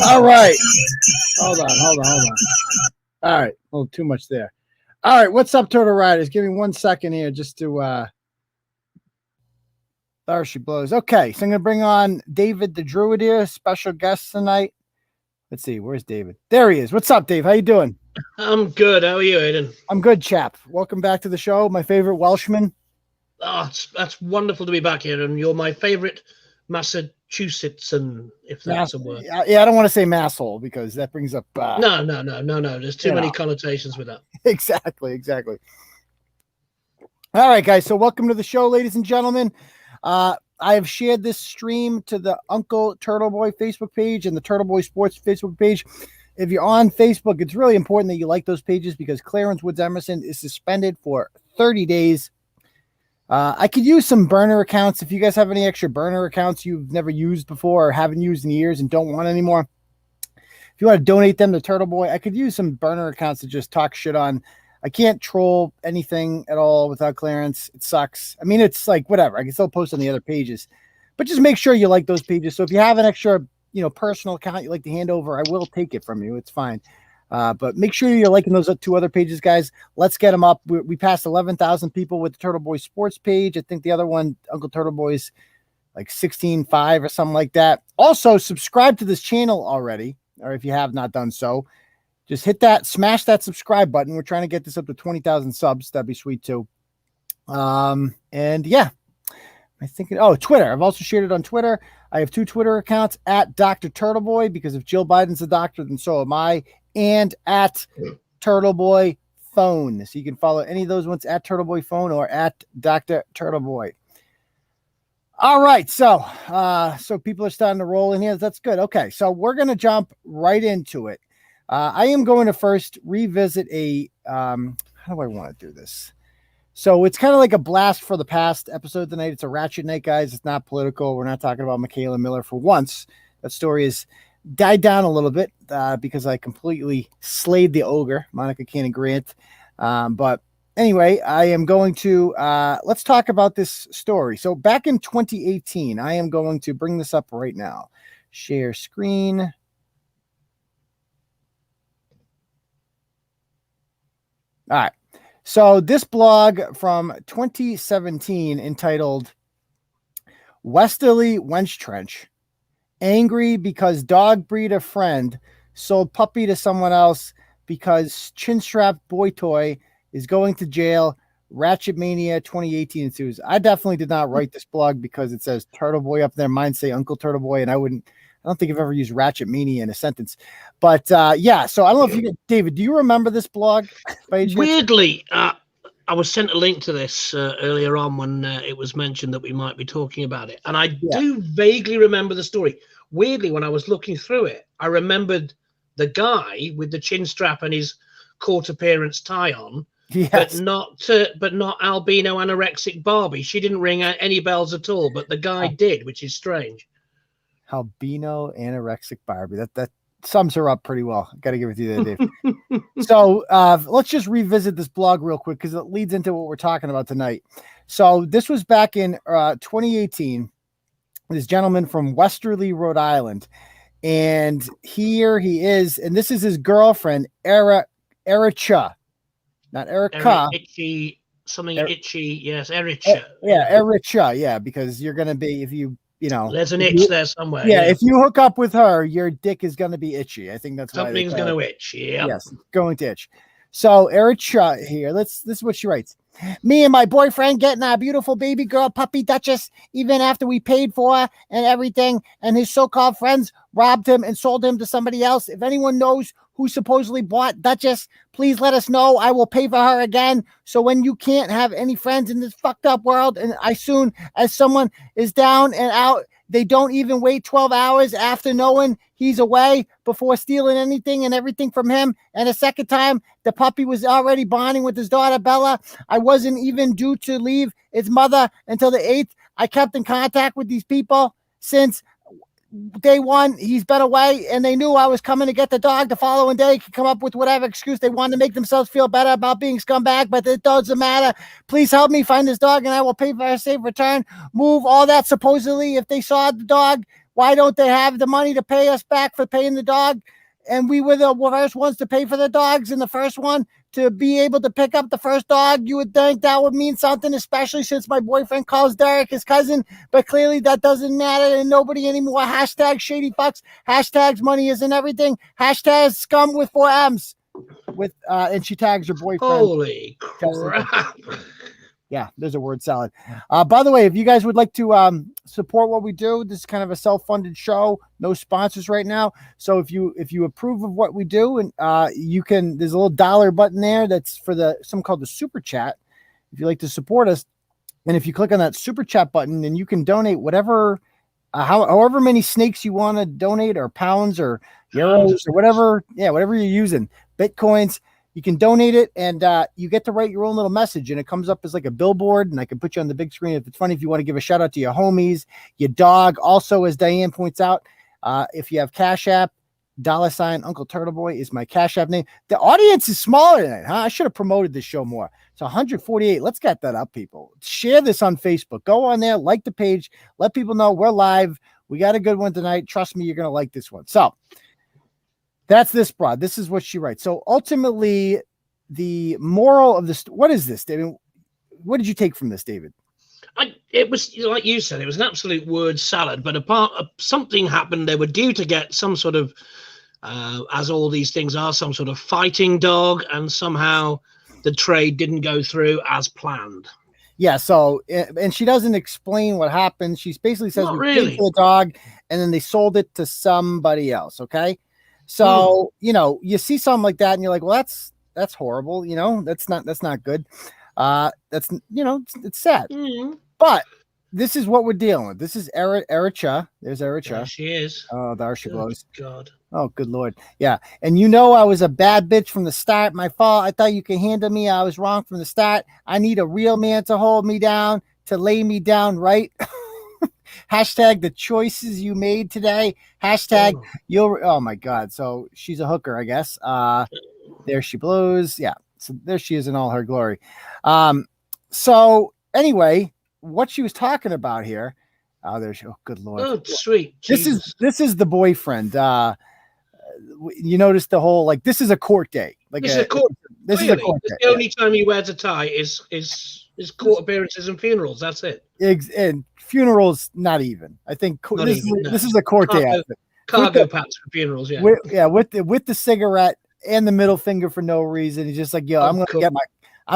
All right. Hold on. All right. A little too much there. All right. What's up, Turtle Riders? Give me 1 second here just to there she blows. Okay. So I'm going to bring on David The Druid here, special guest tonight. Let's see. Where's David? There he is. What's up, Dave? How you doing? I'm good. How are you, Aidan? I'm good, chap. Welcome back to the show. My favorite Welshman. Oh, that's wonderful to be back here, and you're my favorite Massachusettsan, if that's a word. Yeah, I don't want to say masshole because that brings up No. There's too many connotations with that. Exactly. All right, guys. So welcome to the show, ladies and gentlemen. I have shared this stream to the Uncle Turtleboy Facebook page and the Turtleboy Sports Facebook page. If you're on Facebook, it's really important that you like those pages because Clarence Woods Emerson is suspended for 30 days. I could use some burner accounts. If you guys have any extra burner accounts you've never used before or haven't used in years and don't want anymore, if you want to donate them to Turtleboy, I could use some burner accounts to just talk shit on. I can't troll anything at all without clearance. It sucks. I mean, it's like whatever. I can still post on the other pages, but just make sure you like those pages. So if you have an extra, personal account you like to hand over, I will take it from you. It's fine. But make sure you're liking those two other pages, guys. Let's get them up. We passed 11,000 people with the Turtleboy Sports page. I think the other one, Uncle Turtleboy's, like 16,500 or something like that. Also, subscribe to this channel already, or if you have not done so, just hit that, smash that subscribe button. We're trying to get this up to 20,000 subs. That'd be sweet too. And yeah, I think Twitter. I've also shared it on Twitter. I have 2 Twitter accounts at Dr. Turtleboy because if Jill Biden's a doctor, then so am I. And at Turtleboy Phone. So you can follow any of those ones at Turtleboy Phone or at Dr. Turtleboy. All right. So people are starting to roll in here. That's good. Okay. So we're going to jump right into it. I am going to first revisit how do I want to do this? So it's kind of like a blast for the past episode tonight. It's a Ratchet night, guys. It's not political. We're not talking about Michaela Miller for once. That story is died down a little bit because I completely slayed the ogre, Monica Cannon Grant. But anyway, I am going to let's talk about this story. So back in 2018, I am going to bring this up right now. Share screen. All right. So this blog from 2017 entitled Westerly Wenchtrench, angry because dog breeder friend sold puppy to someone else because Chinstrapped boy toy is going to jail. Ratchetmania 2018 ensues. I definitely did not write this blog because it says Turtleboy up there. Mine say Uncle Turtleboy, and I don't think I've ever used Ratchetmania in a sentence. But yeah, so I don't know if you, David, do you remember this blog? Weirdly, I was sent a link to this earlier on when it was mentioned that we might be talking about it. And I do vaguely remember the story. Weirdly, when I was looking through it, I remembered the guy with the chin strap and his court appearance tie on. Yes. But not albino anorexic Barbie. She didn't ring any bells at all, but the guy did, which is strange. Albino anorexic Barbie. That sums her up pretty well. Got to give it to you there, Dave. So let's just revisit this blog real quick because it leads into what we're talking about tonight. So this was back in 2018. This gentleman from Westerly, Rhode Island, and here he is, and this is his girlfriend, Ericha. Not Erica. Itchy, something itchy. Yes, Ericha. Ericha. Yeah, because you're going to be, if you know. There's an itch there somewhere. Yeah, if you hook up with her, your dick is going to be itchy. I think that's why something's going to itch. Yeah. Yes, going to itch. So Ericha here, this is what she writes. Me and my boyfriend getting our beautiful baby girl puppy Duchess, even after we paid for her and everything, and his so-called friends robbed him and sold him to somebody else. If anyone knows who supposedly bought Duchess, please let us know. I will pay for her again. So when you can't have any friends in this fucked up world, and as soon as someone is down and out, they don't even wait 12 hours after knowing he's away before stealing anything and everything from him. And a second time, the puppy was already bonding with his daughter, Bella. I wasn't even due to leave its mother until the 8th. I kept in contact with these people since day one, he's been away, and they knew I was coming to get the dog the following day, could come up with whatever excuse they wanted to make themselves feel better about being scumbag, but it doesn't matter. Please help me find this dog, and I will pay for a safe return. Move all that. Supposedly, if they saw the dog, why don't they have the money to pay us back for paying the dog? And we were the first ones to pay for the dogs, and the first one to be able to pick up the first dog. You would think that would mean something, especially since my boyfriend calls Derek his cousin, but clearly that doesn't matter and nobody anymore. Hashtag shady fucks. Hashtags money isn't everything. Hashtag scum with 4 M's. With and she tags her boyfriend. Holy crap. Yeah, there's a word salad. By the way, if you guys would like to support what we do, this is kind of a self-funded show, no sponsors right now. So if you approve of what we do, and you can, there's a little dollar button there that's for something called the super chat. If you like to support us, and if you click on that super chat button, then you can donate whatever, however many snakes you want to donate, or pounds or euros or whatever. Yeah, whatever you're using, Bitcoins. You can donate it, and you get to write your own little message, and it comes up as like a billboard, and I can put you on the big screen if it's funny. If you want to give a shout out to your homies, your dog. Also, as Diane points out, if you have Cash App, $ Uncle Turtleboy is my Cash App name. The audience is smaller than it, huh? I should have promoted this show more. It's 148. Let's get that up, people. Share this on Facebook. Go on there, like the page, let people know we're live. We got a good one tonight. Trust me, you're going to like this one. So that's this broad. This is what she writes. So ultimately, the moral of this, what is this, David? What did you take from this, David? It was, like you said, it was an absolute word salad, but something happened. They were due to get some sort of, as all these things are, some sort of fighting dog, and somehow the trade didn't go through as planned. Yeah, so, and she doesn't explain what happened. She basically says, we paid for the dog, and then they sold it to somebody else, okay? So, you see something like that and you're like, well, that's horrible. That's not good. That's, it's sad, but this is what we're dealing with. This is Ericha. There's Ericha. There she is. Oh, there she goes. God. Oh, good Lord. Yeah. And I was a bad bitch from the start. My fault. I thought you could handle me. I was wrong from the start. I need a real man to hold me down, to lay me down right. Hashtag the choices you made today. Hashtag oh my God. So she's a hooker, I guess. There she blows. Yeah. So there she is in all her glory. So anyway, what she was talking about here. Oh, there's, oh, good Lord. Oh, sweet. This is the boyfriend. You notice the whole, like, this is a court day. Like this is a court day. The only time he wears a tie is court appearances and funerals. That's it. And funerals, not even. I think this is a court day outfit. Cargo pants for funerals, yeah. With the cigarette and the middle finger for no reason. He's just like, yo, I'm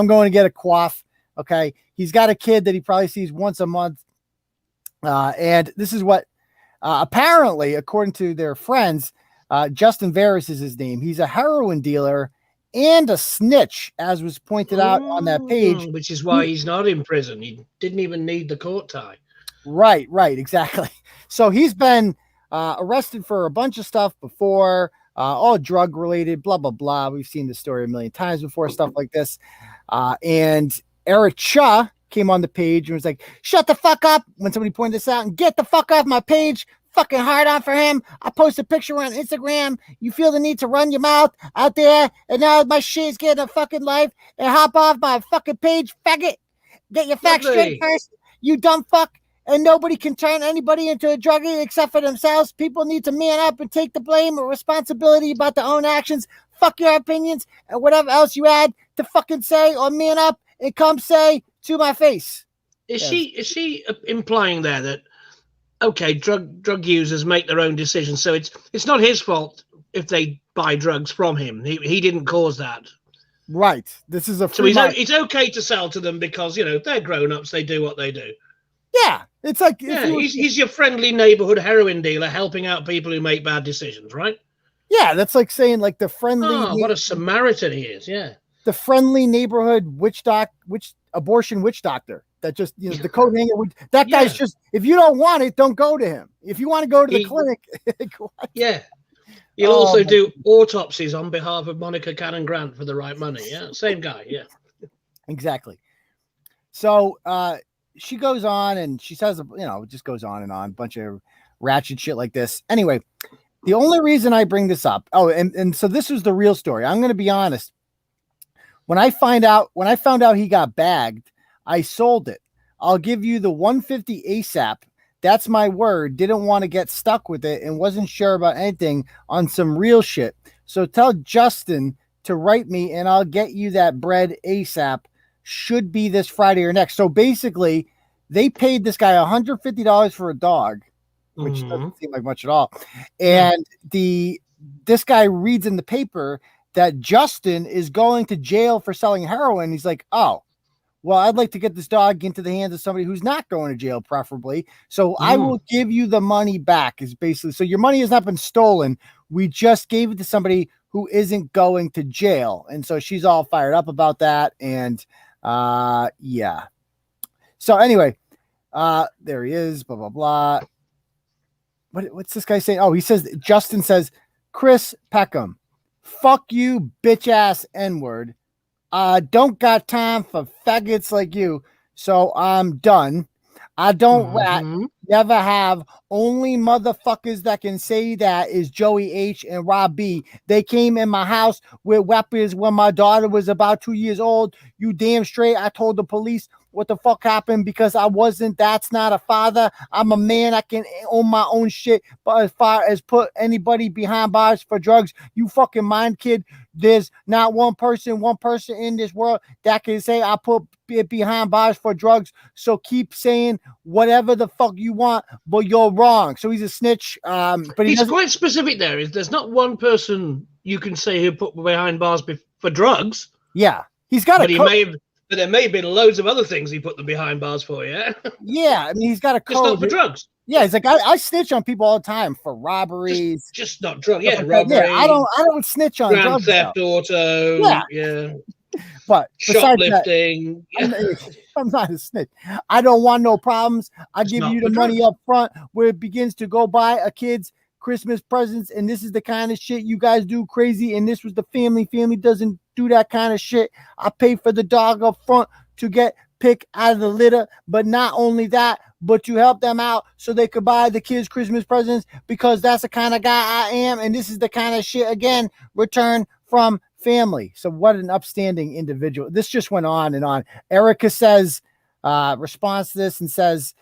going to get a quaff. Okay. He's got a kid that he probably sees once a month. And this is what apparently, according to their friends, Justin Varas is his name. He's a heroin dealer and a snitch, as was pointed out on that page. Which is why he's not in prison. He didn't even need the court tie. Right, exactly. So he's been arrested for a bunch of stuff before, all drug related, blah, blah, blah. We've seen the story a million times before, stuff like this. And Ericha came on the page and was like, shut the fuck up when somebody pointed this out, and get the fuck off my page. Fucking hard on for him. I post a picture on Instagram. You feel the need to run your mouth out there, and now my shit's getting a fucking life, and hop off my fucking page, faggot. Get your facts straight first, you dumb fuck. And nobody can turn anybody into a druggie except for themselves. People need to man up and take the blame or responsibility about their own actions. Fuck your opinions and whatever else you had to fucking say, or man up and come say to my face. Is she implying there that, okay, drug users make their own decisions, so it's not his fault if they buy drugs from him. He didn't cause that. Right. This is a free it's okay to sell to them because they're grown-ups, they do what they do. Yeah, it's like he's your friendly neighborhood heroin dealer helping out people who make bad decisions, right? Yeah, that's like saying like the friendly. Oh, what a Samaritan he is! Yeah, the friendly neighborhood abortion witch doctor. That just the coat hanger. That guy's just, if you don't want it, don't go to him. If you want to go to the clinic, yeah. He'll also do autopsies on behalf of Monica Cannon Grant for the right money. Yeah, same guy. Yeah, exactly. So she goes on and she says, it just goes on and on, a bunch of ratchet shit like this. Anyway, the only reason I bring this up, and so this was the real story. I'm going to be honest. When I found out he got bagged, I sold it. I'll give you the 150 ASAP. That's my word. Didn't want to get stuck with it and wasn't sure about anything on some real shit. So tell Justin to write me and I'll get you that bread ASAP. Should be this Friday or next. So basically, they paid this guy $150 for a dog, which doesn't seem like much at all. And this guy reads in the paper that Justin is going to jail for selling heroin. He's like, oh, well, I'd like to get this dog into the hands of somebody who's not going to jail, preferably. So I will give you the money back, is basically. So your money has not been stolen. We just gave it to somebody who isn't going to jail. And so she's all fired up about that. And yeah. So anyway, there he is, blah, blah, blah. What's this guy saying? Oh, he says, Justin says, 𝗟𝗶𝘃𝗀𝘆, fuck you, bitch ass N-word. Don't got time for faggots like you, so I'm done. I don't rat, never have. Only motherfuckers that can say that is Joey H and Rob B. They came in my house with weapons when my daughter was about 2 years old. You damn straight. I told the police what the fuck happened because I wasn't. That's not a father. I'm a man. I can own my own shit. But as far as put anybody behind bars for drugs, you fucking mind, kid. There's not one person in this world that can say I put it behind bars for drugs. So keep saying whatever the fuck you want, but you're wrong. So he's a snitch. But he's quite specific there. There's not one person you can say who put behind bars for drugs. Yeah. He's got but there may have been loads of other things he put them behind bars for, yeah? Yeah, I mean, he's got a code. Just not for drugs. Yeah, he's like, I snitch on people all the time for robberies. Just not drugs. Yeah, robbery. Yeah, I don't snitch on Grand drugs. theft auto. Yeah. But shoplifting. I'm not a snitch. I don't want no problems. I give you the money up front where it begins to go buy a kid's Christmas presents, and this is the kind of shit you guys do crazy, and this was the family. Family doesn't do that kind of shit. I pay for the dog up front to get picked out of the litter, but not only that, but to help them out so they could buy the kids Christmas presents, because that's the kind of guy I am, and this is the kind of shit, again, return from family. So what an upstanding individual. This just went on and on. Erica says, responds to this and says,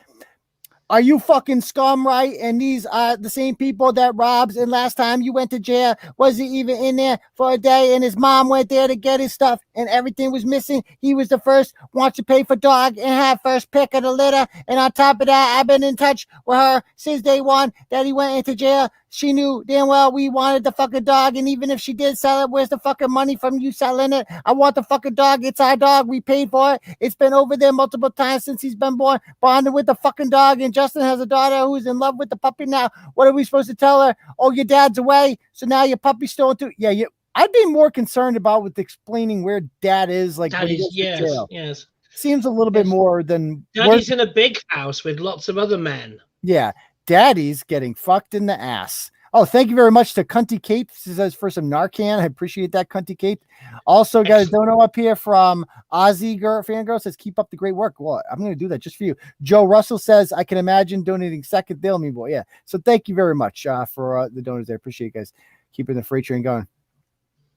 are you fucking scum, right? And these are the same people that robs. And last time you went to jail, was he even in there for a day? And his mom went there to get his stuff and everything was missing. He was the first one to pay for dog and have first pick of the litter. And on top of that, I've been in touch with her since day one that he went into jail. She knew damn well we wanted the fucking dog. And even if she did sell it, where's the fucking money from you selling it? I want the fucking dog. It's our dog. We paid for it. It's been over there multiple times since he's been born, bonded with the fucking dog. And Justin has a daughter who's in love with the puppy now. What are we supposed to tell her? Oh, your dad's away, so now your puppy's stolen too. Yeah, I'd be more concerned about with explaining where dad is. Like, yes. Seems a little bit more than daddy's in a big house with lots of other men. Yeah, daddy's getting fucked in the ass. Oh, thank you very much to 𝗏𝗃𝗃𝗃. This says for some Narcan. I appreciate that, 𝗏𝗃𝗃𝗃. Also got a dono up here from Ozzy Fangirl. Says, keep up the great work. Well, I'm going to do that just for you. Joe Russell says, I can imagine donating second deal, me boy. Yeah. So thank you very much for the donors there. Appreciate you guys keeping the freight train going.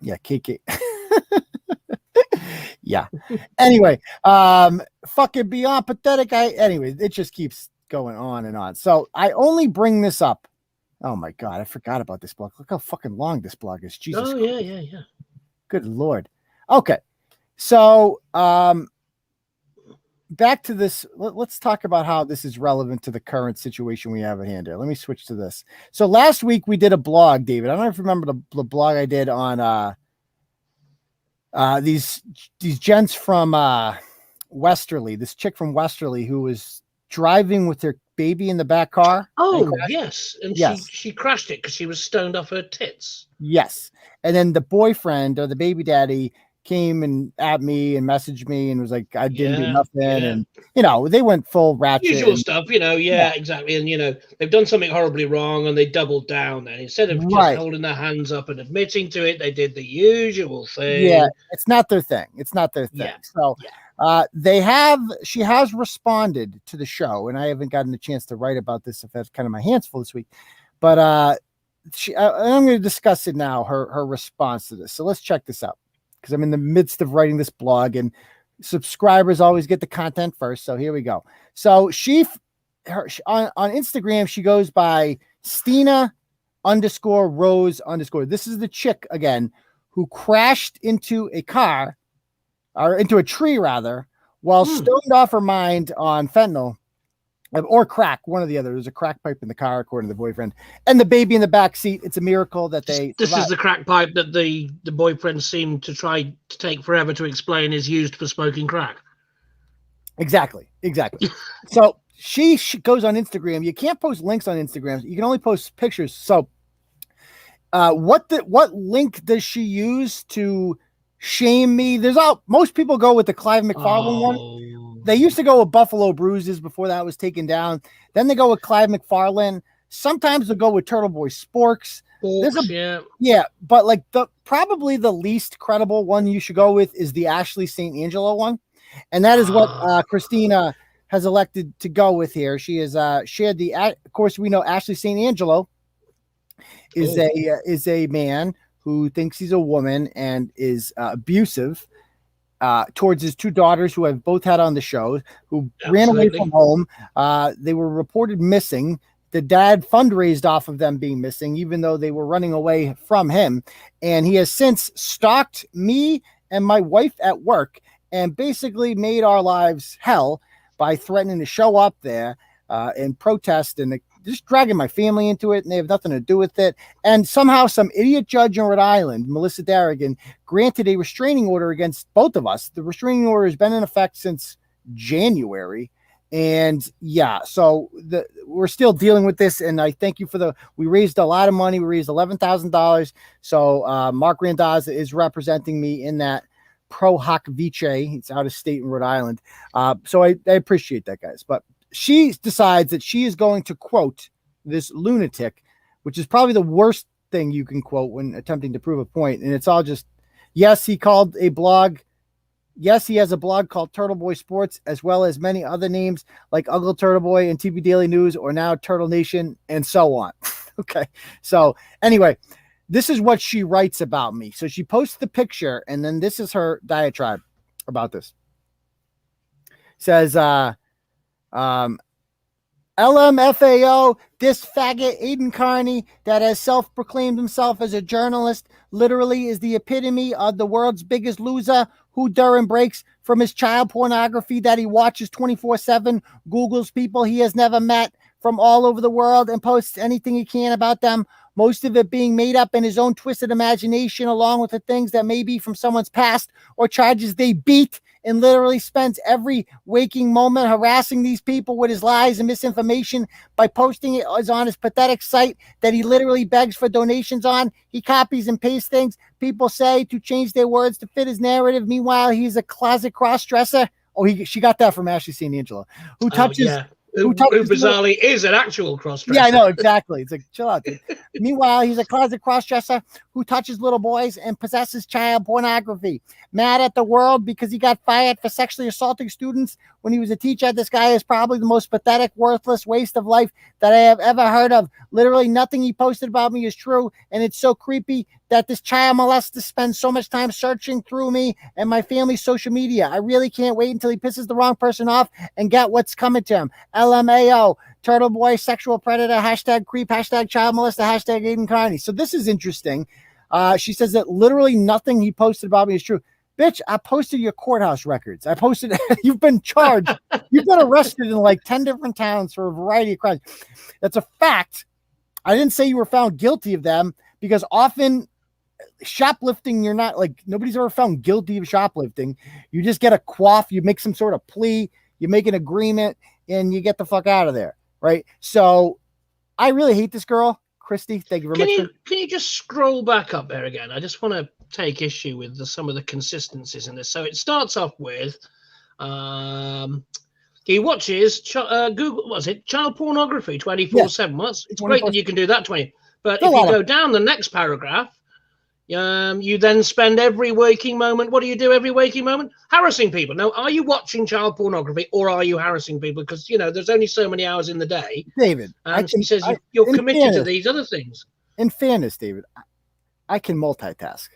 Yeah, KK. Yeah. Anyway, fucking beyond pathetic. Anyway, it just keeps going on and on. So I only bring this up. Oh my God, I forgot about this blog. Look how fucking long this blog is. Jesus. Oh, yeah. Good Lord. Okay. So back to this. Let's talk about how this is relevant to the current situation we have at hand here. Let me switch to this. So last week we did a blog, David. I don't know if you remember the blog I did on these gents from Westerly, this chick from Westerly who was driving with their baby in the back car. Oh, yes. And yes. She crashed it because she was stoned off her tits. Yes. And then the boyfriend or the baby daddy came and at me and messaged me and was like, I didn't do nothing. Yeah. And, they went full Ratchet. Usual stuff, exactly. And, they've done something horribly wrong and they doubled down. And instead of just holding their hands up and admitting to it, they did the usual thing. Yeah, it's not their thing. Yeah. So She has responded to the show, and I haven't gotten a chance to write about this. If that's kind of my hands full this week, but I'm going to discuss it now. Her response to this. So let's check this out, because I'm in the midst of writing this blog, and subscribers always get the content first. So here we go. So on Instagram, she goes by Stina_Rose_. This is the chick again who crashed into a car, or into a tree rather, while stoned off her mind on fentanyl or crack, one or the other. There's a crack pipe in the car, according to the boyfriend, and the baby in the back seat. It's a miracle that they. This is the crack pipe that the boyfriend seemed to try to take forever to explain is used for smoking crack. Exactly. So she goes on Instagram. You can't post links on Instagram. You can only post pictures. So, what link does she use to shame me? Most people go with the 𝗏𝗏𝘃𝗀𝘆 one. They used to go with Buffalo Bruises before that was taken down. Then they go with 𝗏𝗏𝘃𝗀𝘆. Sometimes they'll go with Turtleboy Sporks. But like probably the least credible one you should go with is the 𝗟𝗏𝘃𝗏𝘃𝗀𝘆 one, and that is what Christina has elected to go with here. She has shared of course, we know 𝗟𝗏𝘃𝗏𝘃𝗀𝘆 is a man who thinks he's a woman and is abusive towards his two daughters, who I've both had on the show, who ran away from home. They were reported missing. The dad fundraised off of them being missing, even though they were running away from him. And he has since stalked me and my wife at work and basically made our lives hell by threatening to show up there and protest, and just dragging my family into it, and they have nothing to do with it. And somehow some idiot judge in Rhode Island, Melissa Darrigan, granted a restraining order against both of us. The restraining order has been in effect since January. And so we're still dealing with this. And I thank you we raised a lot of money. We raised $11,000. So Mark Randazza is representing me in that 𝗏𝗃𝗃𝗃𝗃. It's out of state in Rhode Island. So I appreciate that, guys. But she decides that she is going to quote this lunatic, which is probably the worst thing you can quote when attempting to prove a point. And it's all just, yes, he called a blog. Yes, he has a blog called Turtleboy Sports, as well as many other names like Uncle Turtleboy and TV Daily News, or now Turtle Nation, and so on. Okay. So anyway, this is what she writes about me. So she posts the picture, and then this is her diatribe about this. Says, LMFAO, this faggot Aidan Kearney that has self-proclaimed himself as a journalist literally is the epitome of the world's biggest loser who Durham breaks from his child pornography that he watches 24/7, Googles people he has never met from all over the world and posts anything he can about them, most of it being made up in his own twisted imagination, along with the things that may be from someone's past or charges they beat, and literally spends every waking moment harassing these people with his lies and misinformation by posting it on his pathetic site that he literally begs for donations on. He copies and pastes things people say to change their words to fit his narrative. Meanwhile, he's a closet cross-dresser. Oh, she got that from 𝗟𝗏𝘃𝗏𝘃𝗏𝘃, who touches... Who bizarrely is an actual cross-dresser. Yeah, I know, exactly. It's like, chill out, dude. Meanwhile, he's a closet cross-dresser who touches little boys and possesses child pornography. Mad at the world because he got fired for sexually assaulting students when he was a teacher. This guy is probably the most pathetic, worthless waste of life that I have ever heard of. Literally nothing he posted about me is true, and it's so creepy that this child molester spends so much time searching through me and my family's social media. I really can't wait until he pisses the wrong person off and get what's coming to him. LMAO, Turtleboy, sexual predator, #creep, #child molester, #Aidan Kearney. So this is interesting. She says that literally nothing he posted about me is true. Bitch, I posted your courthouse records. I posted, you've been charged. You've been arrested in like 10 different towns for a variety of crimes. That's a fact. I didn't say you were found guilty of them, because often shoplifting, you're not like, nobody's ever found guilty of shoplifting. You just get a quaff, you make some sort of plea, you make an agreement, and you get the fuck out of there. Right. So I really hate this girl. Christy, thank you very much. Can you just scroll back up there again? I just want to take issue with some of the consistencies in this. So it starts off with he watches Google, what's it, child pornography 24/7. Well, it's great that you can do that 20. But if you go down the next paragraph, You then spend every waking moment. What do you do every waking moment? Harassing people. Now, are you watching child pornography or are you harassing people? Because, you know, there's only so many hours in the day. David, And he says you're committed to these other things. In fairness, David, I can multitask.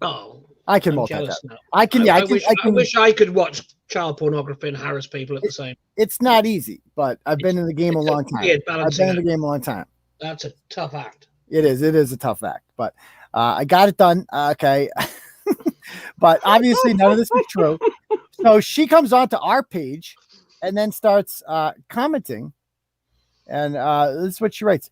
Oh, I can multitask. I can. Yeah, I wish I could watch child pornography and harass people at the same. It's not easy, but I've been in the game a long time. I've been in the game a long time. That's a tough act. It is. It is a tough act, but I got it done. Okay, but obviously none of this is true. So she comes onto our page and then starts commenting, and this is what she writes: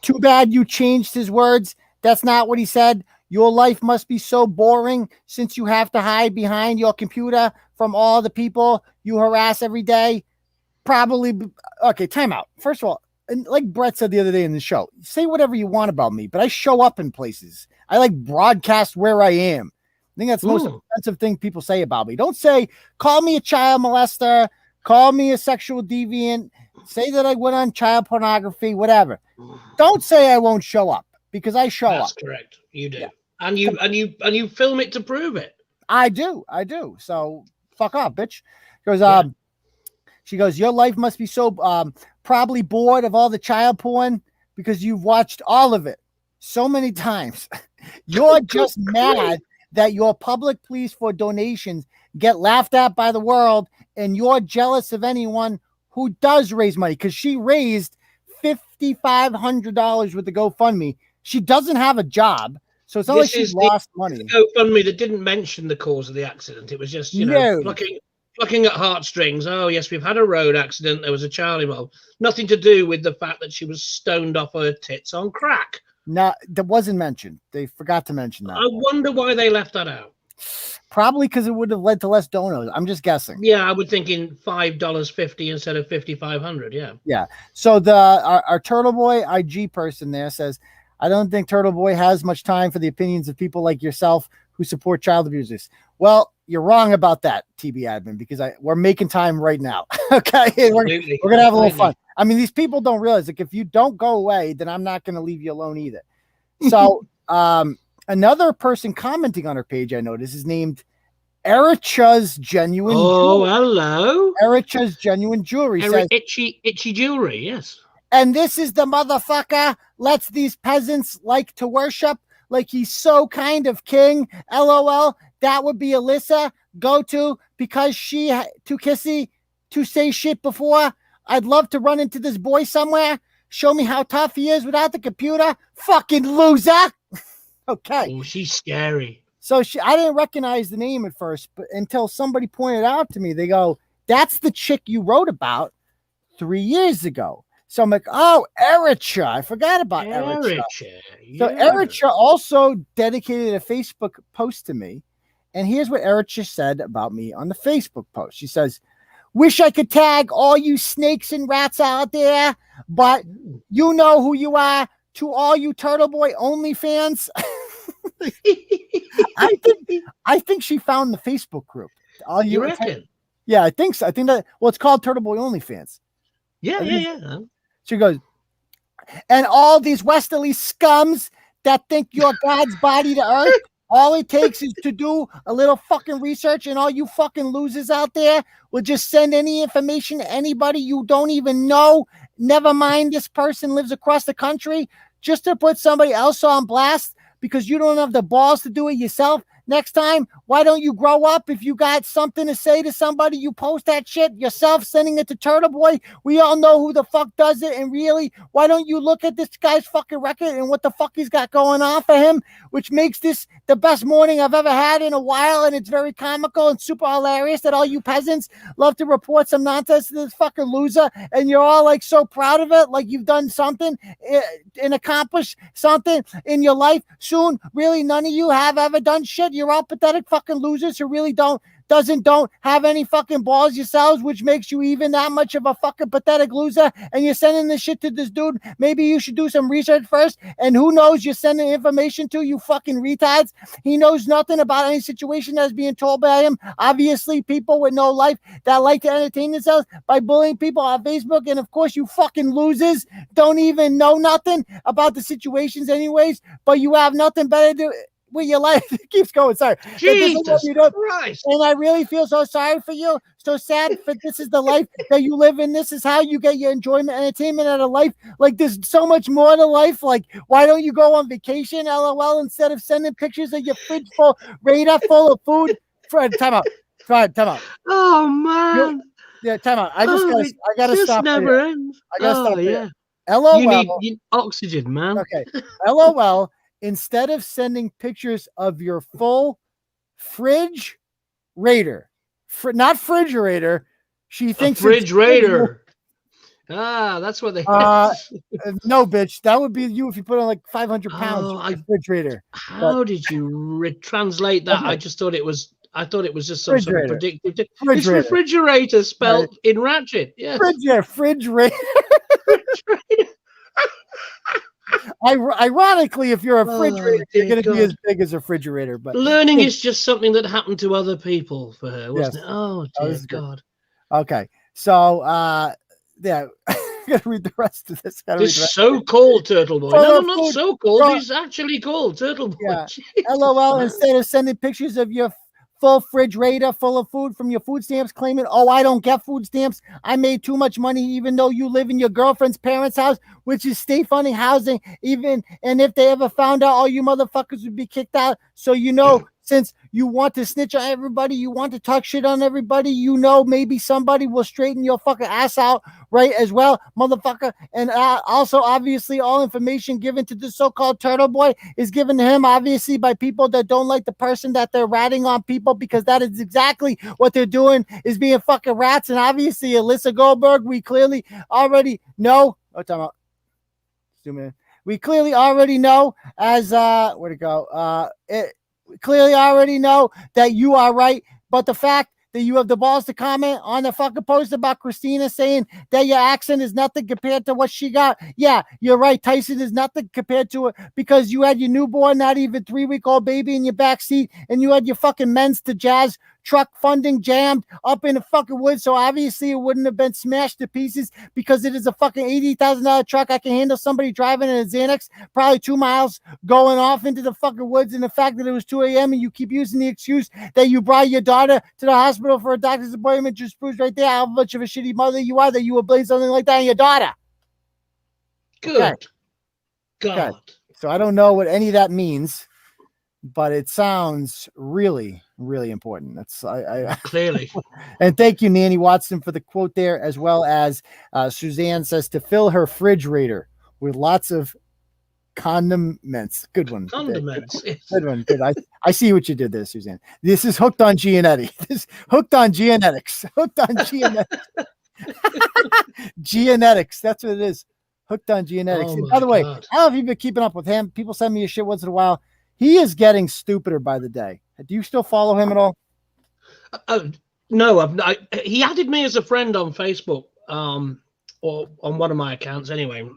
"Too bad you changed his words. That's not what he said. Your life must be so boring since you have to hide behind your computer from all the people you harass every day. Probably." Okay, time out. First of all, and like Brett said the other day in the show, say whatever you want about me, but I show up in places. I like broadcast where I am. I think that's the most offensive thing people say about me. Don't say, call me a child molester, call me a sexual deviant, say that I went on child pornography, whatever. Don't say I won't show up, because I show up. That's correct. You do. Yeah. And you film it to prove it. I do. So fuck off, bitch. She goes, your life must be so probably bored of all the child porn because you've watched all of it so many times. You're just mad that your public pleas for donations get laughed at by the world, and you're jealous of anyone who does raise money, because she raised $5,500 with the GoFundMe. She doesn't have a job. So it's not like she lost money. GoFundMe that didn't mention the cause of the accident. It was just, plucking at heartstrings. Oh, yes, we've had a road accident. There was a child involved. Nothing to do with the fact that she was stoned off her tits on crack. No, that wasn't mentioned. They forgot to mention that. I wonder why they left that out. Probably because it would have led to less donos. I'm just guessing. Yeah, I would think in $5.50 instead of $5,500. Yeah. Yeah. So our Turtleboy IG person there says, I don't think Turtleboy has much time for the opinions of people like yourself who support child abusers. Well, you're wrong about that, TB admin, because we're making time right now. Okay. We're going to have a little fun. I mean, these people don't realize, like, if you don't go away, then I'm not going to leave you alone either. So another person commenting on her page, I noticed, is named Ericha's Genuine Jewelry. Hello. Ericha's Genuine Jewelry. Says, itchy jewelry, yes. And this is the motherfucker lets these peasants like to worship like he's so kind of king. LOL. That would be Alyssa. Go to, because she too kissy to say shit before. I'd love to run into this boy somewhere. Show me how tough he is without the computer. Fucking loser. Okay. Oh, she's scary. So I didn't recognize the name at first, but until somebody pointed out to me, they go, that's the chick you wrote about 3 years ago. So I'm like, oh, Ericha. I forgot about Ericha. Yeah. So Ericha also dedicated a Facebook post to me. And here's what Ericha said about me on the Facebook post. She says, wish I could tag all you snakes and rats out there, but you know who you are. To all you Turtleboy only fans. I think she found the Facebook group. You reckon? Yeah, I think so. I think that, it's called Turtleboy only fans. Yeah. She goes, and all these Westerly scums that think you're God's body to earth, all it takes is to do a little fucking research, and all you fucking losers out there will just send any information to anybody you don't even know. Never mind this person lives across the country, just to put somebody else on blast because you don't have the balls to do it yourself. Next time, why don't you grow up? If you got something to say to somebody, you post that shit yourself, sending it to Turtleboy. We all know who the fuck does it. And really, why don't you look at this guy's fucking record and what the fuck he's got going on for him, which makes this the best morning I've ever had in a while. And it's very comical and super hilarious that all you peasants love to report some nonsense to this fucking loser. And you're all like so proud of it, like you've done something and accomplished something in your life. Soon, really, none of you have ever done shit. You're all pathetic fucking losers who really don't have any fucking balls yourselves, which makes you even that much of a fucking pathetic loser. And you're sending this shit to this dude. Maybe you should do some research first. And who knows you're sending information to, you fucking retards. He knows nothing about any situation that's being told by him. Obviously, people with no life that like to entertain themselves by bullying people on Facebook. And of course, you fucking losers don't even know nothing about the situations anyways, but you have nothing better to do. with your life. It keeps going. Sorry. Jesus Christ. And I really feel so sorry for you. So sad for this is the life that you live in. This is how you get your enjoyment, entertainment out of life. Like there's so much more to life. Like why don't you go on vacation, LOL, instead of sending pictures of your fridge radar full of food? Fred, time out. Oh man. Yeah, time out. I gotta stop. Never ends. I gotta stop. Yeah. LOL. You need oxygen, man. Okay. LOL. Instead of sending pictures of your full fridge raider, not refrigerator, she thinks fridge raider. That's what they. No, bitch. That would be you if you put on like 500 pounds refrigerator. How did you translate that? Okay. I thought it was just some sort of predictive. It's refrigerator spelled in Ratchet. Yeah. Refrigerator. Ironically, if you're a refrigerator, you're going to be as big as a refrigerator. But learning is just something that happened to other people for her, wasn't it? Oh, dear God. Okay. So, yeah. I'm going to read the rest of this. This so-called Turtleboy. No, not so-called. He's actually called Turtleboy. Yeah. LOL, instead of sending pictures of your full refrigerator full of food from your food stamps, claiming, oh, I don't get food stamps. I made too much money, even though you live in your girlfriend's parents' house, which is state funding housing. And if they ever found out, all you motherfuckers would be kicked out. So, since you want to snitch on everybody, you want to talk shit on everybody, maybe somebody will straighten your fucking ass out, right, as well, motherfucker. And also, obviously, all information given to the so-called Turtleboy is given to him, obviously, by people that don't like the person that they're ratting on people, because that is exactly what they're doing, is being fucking rats. And obviously, 𝗟𝗏𝗃𝗄𝗃, we clearly already know. Oh, time out. We clearly already know as, where'd it go? Clearly already know that you are right, but the fact that you have the balls to comment on the fucking post about Christina saying that your accent is nothing compared to what she got. Yeah, you're right. Tyson is nothing compared to it, because you had your newborn, not even 3-week-old baby in your back seat, and you had your fucking men's to jazz truck funding jammed up in the fucking woods. So obviously it wouldn't have been smashed to pieces, because it is a fucking $80,000 truck. I can handle somebody driving in a Xanax probably 2 miles going off into the fucking woods. And the fact that it was 2 a.m. and you keep using the excuse that you brought your daughter to the hospital for a doctor's appointment just proves right there how much of a shitty mother you are, that you would blame something like that on your daughter. Good. Okay. God. Okay. So I don't know what any of that means, but it sounds really, really important. That's clearly. And thank you, Nanny Watson, for the quote there, as well as Suzanne says to fill her refrigerator with lots of condiments. Good one. Condiments. Good one. Good. I see what you did there, Suzanne. This is hooked on Gianetti. This hooked on genetics. Hooked on genetics. Genetics. That's what it is. Hooked on genetics. Oh, by the way, God. I don't know if you've been keeping up with him. People send me a shit once in a while. He is getting stupider by the day. Do you still follow him at all? No, he added me as a friend on Facebook, or on one of my accounts anyway,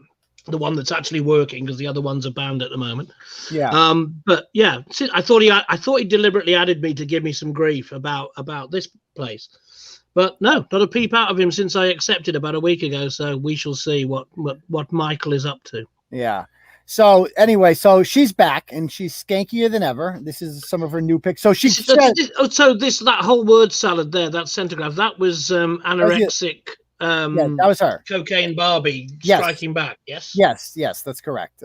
the one that's actually working, because the other ones are banned at the moment. Yeah. But yeah, I thought he deliberately added me to give me some grief about this place. But no, not a peep out of him since I accepted about a week ago. So we shall see what Michael is up to. Yeah. So anyway, so she's back and she's skankier than ever. This is some of her new pics. So that whole word salad there, that centograph, that was anorexic. Yeah, that was her. Cocaine Barbie striking back. Yes, that's correct.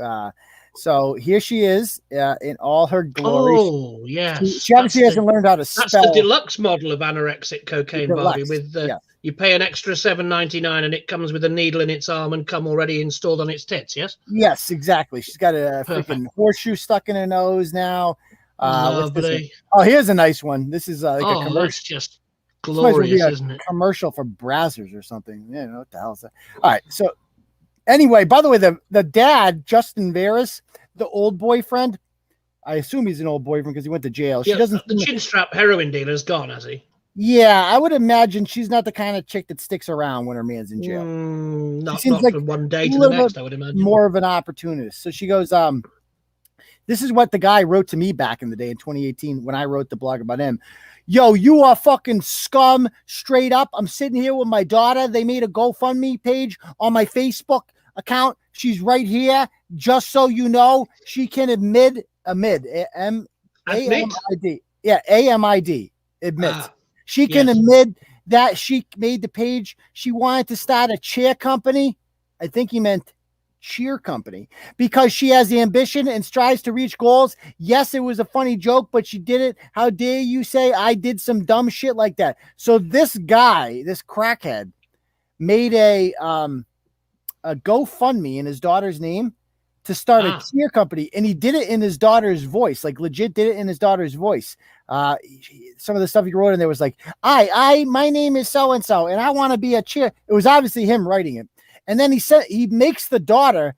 So here she is in all her glory. Oh, yes. She obviously hasn't learned how to spell. That's the deluxe model of anorexic cocaine Barbie. With you pay an extra $7.99 and it comes with a needle in its arm and cum already installed on its tits. Yes, exactly. She's got a freaking horseshoe stuck in her nose now. Lovely. Oh, here's a nice one. This is like a commercial. That's just glorious, isn't it? Commercial for Brazzers or something. What the hell is that? All right, so. Anyway, by the way, the dad, Justin Varas, the old boyfriend, I assume he's an old boyfriend because he went to jail. Yeah, the Chinstrapped heroin dealer's gone, has he? Yeah, I would imagine she's not the kind of chick that sticks around when her man's in jail. Not like from one day to the next, I would imagine. More of an opportunist. So she goes, this is what the guy wrote to me back in the day in 2018 when I wrote the blog about him. Yo, you are fucking scum, straight up. I'm sitting here with my daughter. They made a GoFundMe page on my Facebook account. She's right here. Just so you know, she can admit, Admit? AMID. Yeah, AMID. Admit. She can yes. admit that she made the page. She wanted to start a chair company. I think he meant cheer company, because she has the ambition and strives to reach goals. Yes, it was a funny joke, but she did it. How dare you say I did some dumb shit like that? So this guy, this crackhead, made a GoFundMe in his daughter's name to start a cheer company, and he did it in his daughter's voice, like legit did it in his daughter's voice. Some of the stuff he wrote in there was like, my name is so and so, and I want to be a cheer. It was obviously him writing it. And then he said he makes the daughter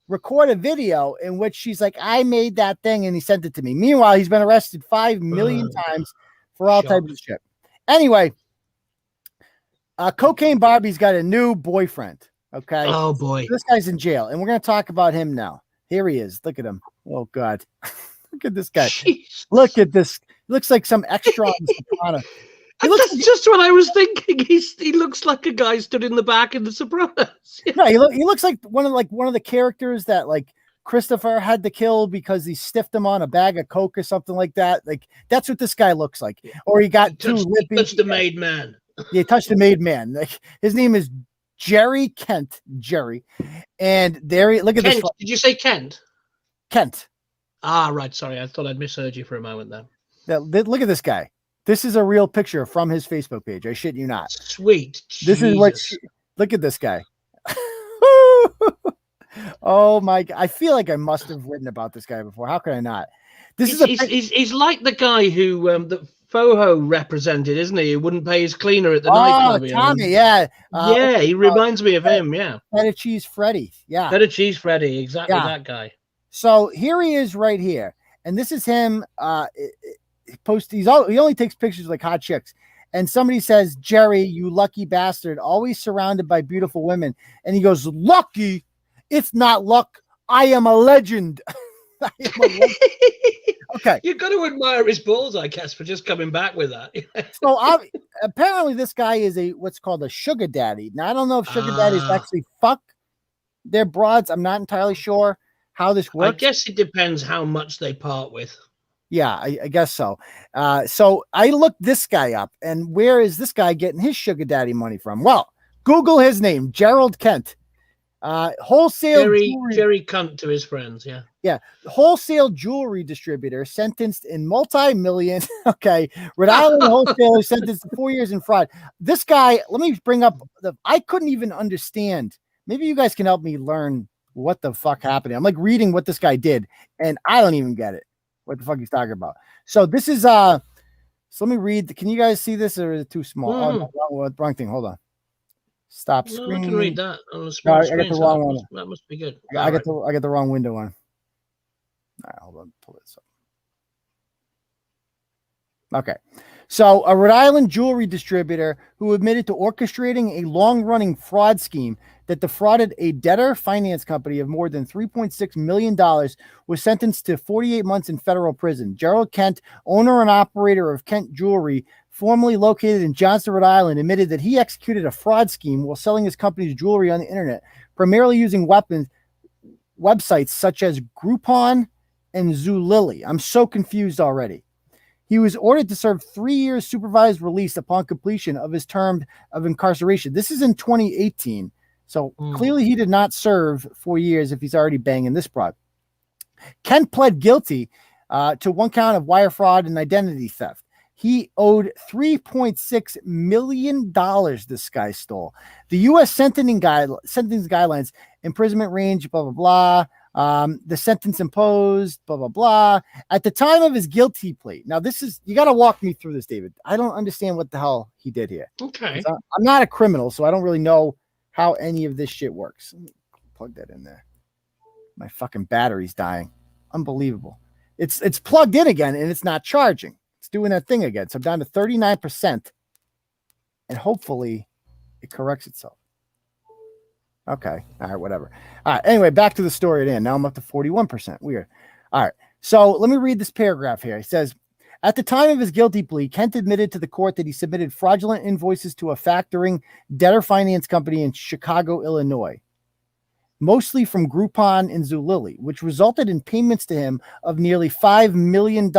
record a video in which she's like, I made that thing, and he sent it to me. Meanwhile, he's been arrested 5 million times for all types of shit. Anyway, Cocaine Barbie's got a new boyfriend. Okay. Oh boy. This guy's in jail, and we're going to talk about him now. Here he is. Look at him. Oh God. Look at this guy. Jeez. Look at this. He looks like some extra on The Sopranos. That's just what I was thinking. He looks like a guy stood in the back in The Sopranos. No, he looks like one of the characters that like Christopher had to kill because he stiffed him on a bag of coke or something like that. Like that's what this guy looks like. Or he got too lippy. Touched the made man. Yeah, touched the made man. Like his name is Gerald Kent. Jerry. And there look at Kent. this. Did you say Kent? Kent. Ah, right. Sorry, I thought I'd misheard you for a moment there. Look at this guy. This is a real picture from his Facebook page. I shit you not. Sweet. This is what. Look at this guy. Oh my God! I feel like I must have written about this guy before. How could I not? He's like the guy who that Foho represented, isn't he? Who wouldn't pay his cleaner at the nightclub. Tommy, yeah. Yeah, he reminds me of him. Yeah. 𝗟𝗏𝘄𝘄𝘆. Yeah. 𝗟𝗏𝘄𝘆, exactly that guy. So here he is right here, and this is him. He only takes pictures of like hot chicks, and somebody says, Jerry, you lucky bastard, always surrounded by beautiful women. And he goes, lucky? It's not luck. I am a legend. Okay. You've got to admire his balls, I guess, for just coming back with that. So apparently this guy is what's called a sugar daddy. Now, I don't know if sugar daddies actually fuck their broads. I'm not entirely sure how this works. I guess it depends how much they part with. Yeah, I guess so. So I looked this guy up, and where is this guy getting his sugar daddy money from? Well, Google his name, Gerald Kent. Wholesale Jerry Cunt to his friends, yeah. Yeah, wholesale jewelry distributor sentenced in multi-million. Okay, Rhode Island wholesaler sentenced to 4 years in fraud. This guy, let me bring up I couldn't even understand. Maybe you guys can help me learn what the fuck happened. I'm like reading what this guy did, and I don't even get it. What the fuck he's talking about. So this is so let me read. Can you guys see this, or is it too small? Oh, wrong thing. Hold on. Stop screen. I can read that on the small screen. I got the wrong one. That must be good. I got the wrong window on. All right, hold on. Pull this up. Okay. So a Rhode Island jewelry distributor who admitted to orchestrating a long-running fraud scheme that defrauded a debtor finance company of more than $3.6 million was sentenced to 48 months in federal prison. Gerald Kent, owner and operator of Kent Jewelry, formerly located in Johnston, Rhode Island, admitted that he executed a fraud scheme while selling his company's jewelry on the internet, primarily using websites such as Groupon and Zulily. I'm so confused already. He was ordered to serve 3 years supervised release upon completion of his term of incarceration. This is in 2018. So clearly he did not serve 4 years if he's already banging this broad. Kent pled guilty to one count of wire fraud and identity theft. He owed $3.6 million this guy stole. The U.S. sentencing guidelines, imprisonment range, blah, blah, blah. The sentence imposed, blah, blah, blah. At the time of his guilty plea. Now, you got to walk me through this, David. I don't understand what the hell he did here. Okay. I'm not a criminal, so I don't really know how any of this shit works. Let me plug that in there. My fucking battery's dying. Unbelievable. It's plugged in again, and it's not charging. It's doing that thing again. So I'm down to 39%, and hopefully it corrects itself. Okay. All right, whatever. All right. Anyway, back to the story at hand. Now I'm up to 41%. Weird. All right. So let me read this paragraph here. It says, at the time of his guilty plea, Kent admitted to the court that he submitted fraudulent invoices to a factoring debtor finance company in Chicago, Illinois. mostly from Groupon and Zulily, which resulted in payments to him of nearly $5 million.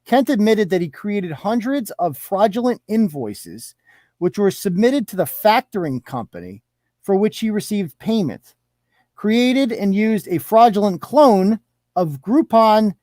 Kent admitted that he created hundreds of fraudulent invoices, which were submitted to the factoring company for which he received payment, created and used a fraudulent clone of Groupon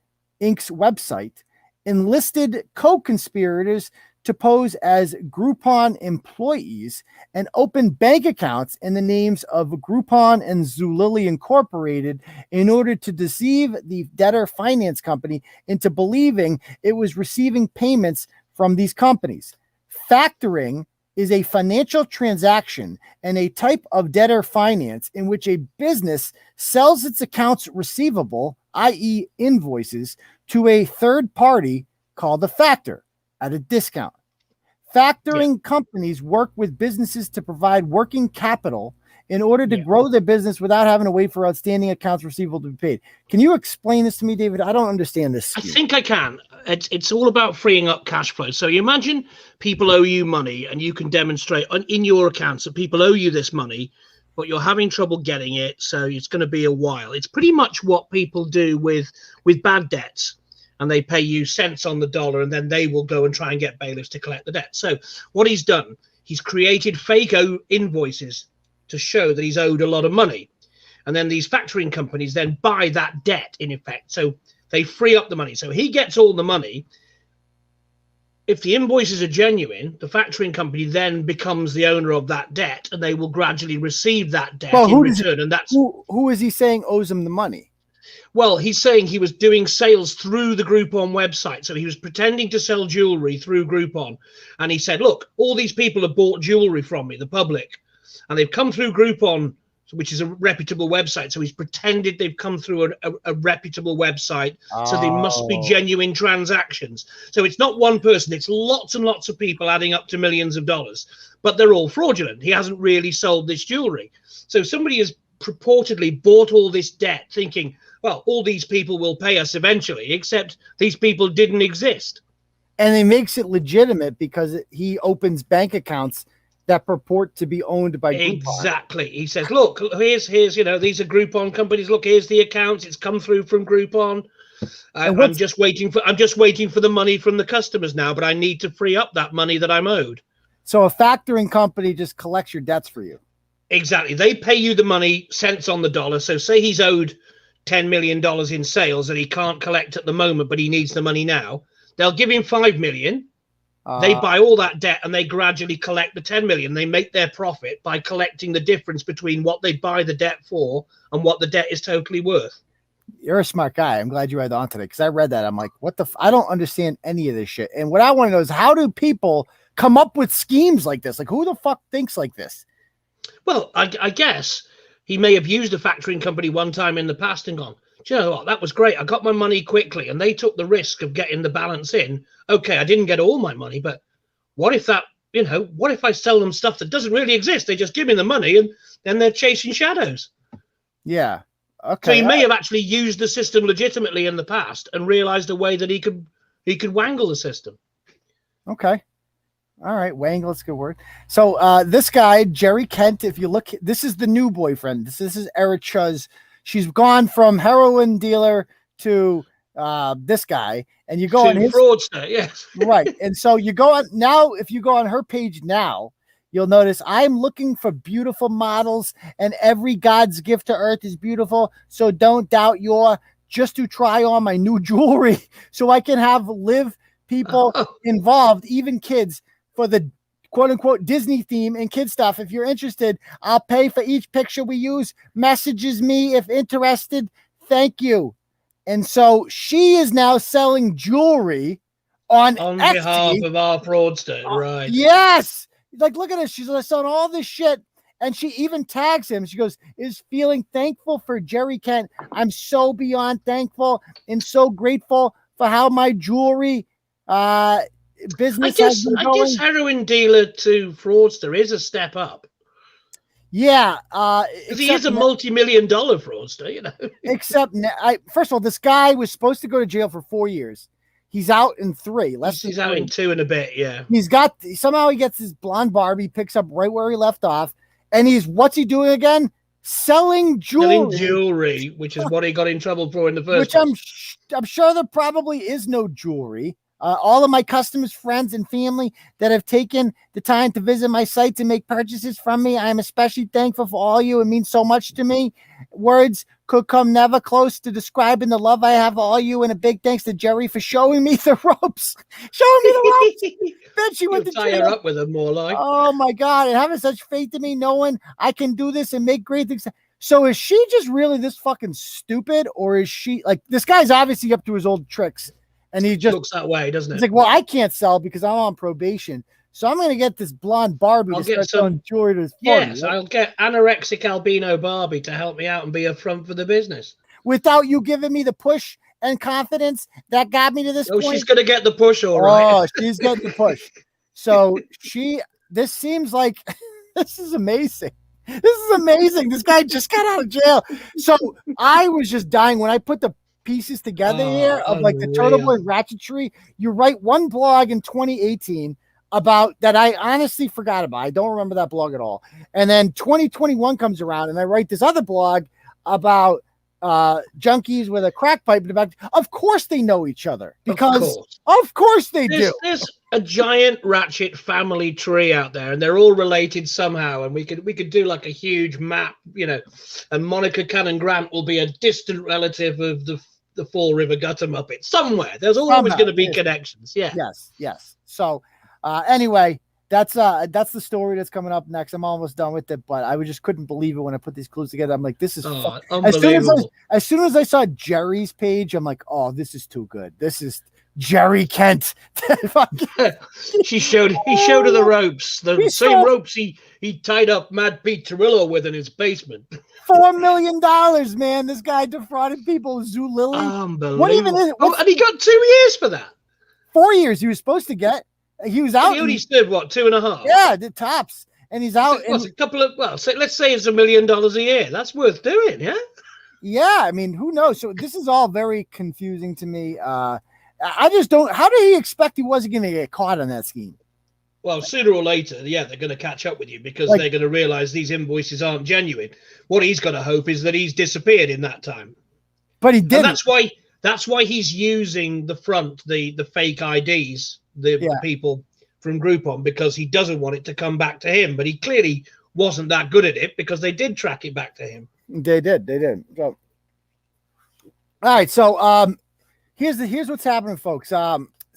Inc.'s website, enlisted co-conspirators to pose as Groupon employees, and opened bank accounts in the names of Groupon and Zulily Incorporated in order to deceive the debtor finance company into believing it was receiving payments from these companies. Factoring is a financial transaction and a type of debtor finance in which a business sells its accounts receivable, i.e. invoices, to a third party called a factor at a discount. Factoring companies work with businesses to provide working capital in order to grow their business without having to wait for outstanding accounts receivable to be paid. Can you explain this to me, David? I don't understand this scheme. I think I can. It's all about freeing up cash flow. So you imagine people owe you money and you can demonstrate in your accounts that people owe you this money, but you're having trouble getting it. So it's going to be a while. It's pretty much what people do with bad debts. And they pay you cents on the dollar, and then they will go and try and get bailiffs to collect the debt. So what he's done, he's created fake invoices to show that he's owed a lot of money. And then these factoring companies then buy that debt, in effect. So they free up the money. So he gets all the money. If the invoices are genuine, the factoring company then becomes the owner of that debt, and they will gradually receive that debt in return. And that's who is he saying owes him the money? Well, he's saying he was doing sales through the Groupon website. So he was pretending to sell jewelry through Groupon. And he said, look, all these people have bought jewelry from me, the public, and they've come through Groupon, which is a reputable website. So he's pretended they've come through a reputable website. So they must be genuine transactions. So it's not one person. It's lots and lots of people adding up to millions of dollars. But they're all fraudulent. He hasn't really sold this jewelry. So somebody has purportedly bought all this debt thinking, well, all these people will pay us eventually, except these people didn't exist. And he makes it legitimate because he opens bank accounts that purport to be owned by Groupon. Exactly. He says, look, here's these are Groupon companies. Look, here's the accounts. It's come through from Groupon. I'm just waiting for the money from the customers now, but I need to free up that money that I'm owed. So a factoring company just collects your debts for you. Exactly. They pay you the money, cents on the dollar. So say he's owed $10 million in sales that he can't collect at the moment, but he needs the money now. They'll give him $5 million. They buy all that debt and they gradually collect the $10 million. They make their profit by collecting the difference between what they buy the debt for and what the debt is totally worth. You're a smart guy. I'm glad you read on today because I read that. I'm like, what the? I don't understand any of this shit. And what I want to know is how do people come up with schemes like this? Like, who the fuck thinks like this? Well, I guess he may have used a factoring company one time in the past and gone, do you know what? That was great. I got my money quickly and they took the risk of getting the balance in. Okay, I didn't get all my money, but what if what if I sell them stuff that doesn't really exist? They just give me the money and then they're chasing shadows. Yeah. Okay. So he may have actually used the system legitimately in the past and realized a way that he could wangle the system. Okay. All right, wangle, it's a good word. So this guy, Gerald Kent, if you look, this is the new boyfriend. This is Ericha's. She's gone from heroin dealer to this guy, and you go on his fraudster, yes. Right. And so you go on now, if you go on her page now, you'll notice I'm looking for beautiful models, and every God's gift to earth is beautiful. So don't doubt just to try on my new jewelry so I can have live people involved, even kids, for the quote unquote Disney theme and kid stuff. If you're interested, I'll pay for each picture we use. Messages me if interested. Thank you. And so she is now selling jewelry on behalf of our fraudster. Right. Yes. Like, look at this. She's selling all this shit. And she even tags him. She goes, is feeling thankful for Gerald Kent. I'm so beyond thankful and so grateful for how my jewelry business has been going. I guess heroin dealer to fraudster is a step up. Yeah. He is a multi-million-dollar fraudster, you know. Except, first of all, this guy was supposed to go to jail for 4 years. He's out in 3. He's out in 2 and a bit, yeah. Somehow he gets his blonde Barbie, picks up right where he left off, and what's he doing again? selling jewelry, which is what he got in trouble for in the first place. Which I'm sure there probably is no jewelry. All of my customers, friends, and family that have taken the time to visit my site to make purchases from me, I am especially thankful for all you. It means so much to me. Words could come never close to describing the love I have for all you, and a big thanks to Jerry for showing me the ropes. Showing me the ropes. Bet she went to tie her up with them more like. Oh my God, and having such faith in me, knowing I can do this and make great things. So is she just really this fucking stupid, or is she like, this guy's obviously up to his old tricks? And he just looks that way, doesn't it? He's like, well, I can't sell because I'm on probation. So I'm going to get this blonde Barbie to start selling jewelry to his party. Yes, I'll get 𝗟𝗄𝗃𝗄𝘃 Barbie to help me out and be a front for the business. Without you giving me the push and confidence that got me to this point. She's going to get the push, all right. Oh, she's getting the push. So this seems like, this is amazing. This is amazing. This guy just got out of jail. So I was just dying when I put the pieces together here of like the Turtleboy Ratchetry. You write one blog in 2018 about that I honestly forgot about. I don't remember that blog at all. And then 2021 comes around and I write this other blog about junkies with a crack pipe in the back. Of course they know each other, because of course they do. There's a giant Ratchet family tree out there, and they're all related somehow. And we could do like a huge map, and Monica Cannon Grant will be a distant relative of the Fall River Gutter Muppet somewhere. There's always going to be connections. Yeah. Yes. So anyway, that's the story that's coming up next. I'm almost done with it, but I just couldn't believe it when I put these clues together. I'm like, this is unbelievable. As soon as I saw Jerry's page, I'm like, oh, this is too good. This is Gerry Kent. He showed her the ropes, the same ropes he tied up 𝗦𝗵𝘄𝘀𝗆 with in his basement. $4 million, man. This guy defrauded people. Zulily. Unbelievable. What even is it? And he got 2 years for that. 4 years he was supposed to get. He was out. He only stood, what, 2.5? Yeah, the tops. And he's out. A couple of, let's say it's $1 million a year. That's worth doing, yeah? Yeah, I mean, who knows? So this is all very confusing to me. I just don't. How did he expect he wasn't going to get caught on that scheme? Well, sooner or later, yeah, they're going to catch up with you because they're going to realize these invoices aren't genuine. What he's got to hope is that he's disappeared in that time. But he didn't. And that's why he's using the fake IDs, the people from Groupon, because he doesn't want it to come back to him. But he clearly wasn't that good at it because they did track it back to him. They did. So, all right. So here's what's happening, folks.